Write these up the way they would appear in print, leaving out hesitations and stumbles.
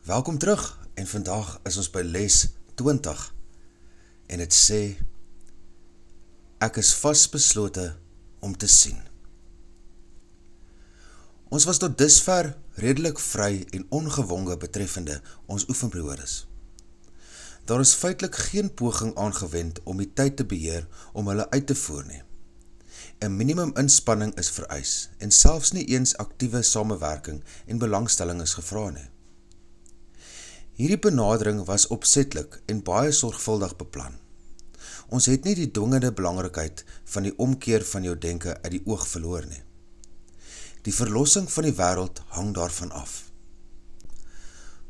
Welkom terug en vandag is ons by les 20 en het sê, ek is vasbeslote om te sien. Ons was tot dusver redelik vry en ongewonge betreffende ons oefenperiodes. Daar is feitelik geen poging aangewend om die tyd te beheer om hulle uit te voer nie. 'n minimum inspanning is vereis en selfs nie eens aktiewe samewerking en belangstelling is gevra nie. Hierdie benadering was opsetlik en baie sorgvuldig beplan. Ons het nie die dwingende belangrikheid van die omkeer van jou denke uit die oog verloor nie. Die verlossing van die wêreld hang daarvan af.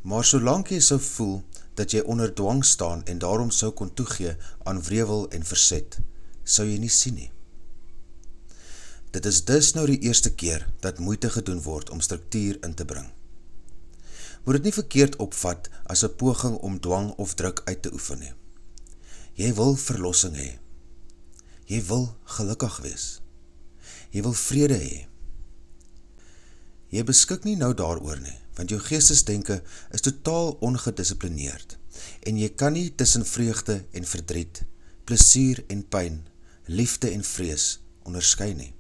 Maar solank jy sou voel dat jy onder dwang staan en daarom sou kon toegee aan wrevel en verzet, sou jy nie sien nie. Dit is dus nou die eerste keer dat moeite gedoen word om struktuur in te bring. Moet dit nie verkeerd opvat as 'n poging om dwang of druk uit te oefen nie. Jy wil verlossing hê. Jy wil gelukkig wees. Jy wil vrede hê. Jy beskik nie nou daaroor nie, want jou geestesdenke is totaal ongedisciplineerd en jy kan nie tussen vreugde en verdriet, plesier en pyn, liefde en vrees onderskei nie.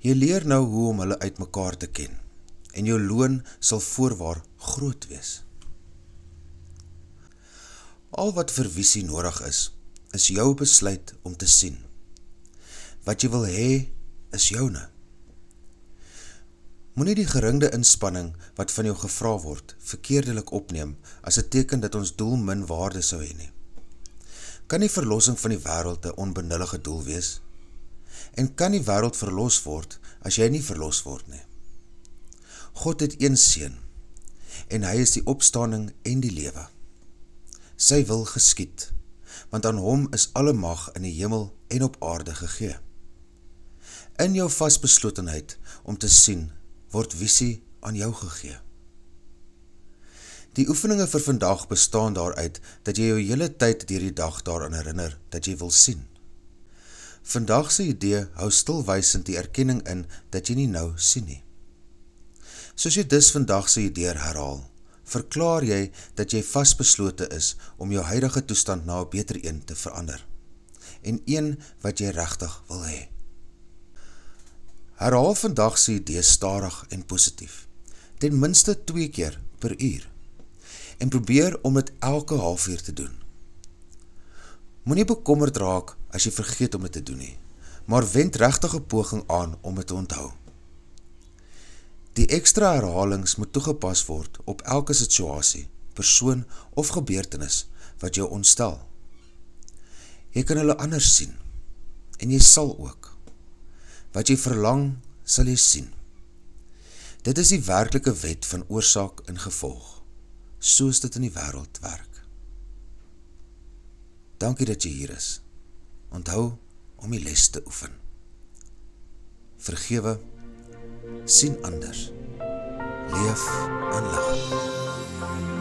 Jy leer nou hoe om hulle uit mekaar te ken en jou loon sal voorwaar groot wees. Al wat vir visie nodig is jou besluit om te sien. Wat jy wil hê, is joune. Moenie die geringde inspanning wat van jou gevra word, verkeerdelik opneem as 'n teken dat ons doel min waarde sou hê nie. Kan die verlossing van die wêreld 'n onbenullige doel wees? En kan die wêreld verlos word as jy nie verlos word nie? God het een seun, en hy is die opstanding en die lewe. Sy wil geskied, want aan hom is alle mag in die hemel en op aarde gegee. In jou vasbeslotenheid om te sien, word visie aan jou gegee. Die oefeninge vir vandag bestaan daaruit dat jy jou hele tyd deur die dag daaraan herinner dat jy wil sien. Vandag se idee hou stilwysend die erkenning in dat jy nie nou sien nie. Soos jy dus vandag se idee herhaal, verklaar jy dat jy vasbeslote is om jou huidige toestand na 'n beter een te verander, en een wat jy regtig wil hê. Herhaal vandag se idee stadig en positief, ten minste 2 keer per uur, en probeer om dit elke halfuur te doen. Moenie bekommerd raak as jy vergeet om dit te doen nie, maar wend regtig 'n poging aan om dit te onthou. Die ekstra herhalings moet toegepas word op elke situasie, persoon of gebeurtenis wat jou ontstel. Jy kan hulle anders sien, en jy sal ook. Wat jy verlang, sal jy sien. Dit is die werklike wet van oorsaak en gevolg, soos dit in die wêreld werk. Dankie dat jy hier is. Onthou om die les te oefen. Vergewe, sien anders, leef in lig.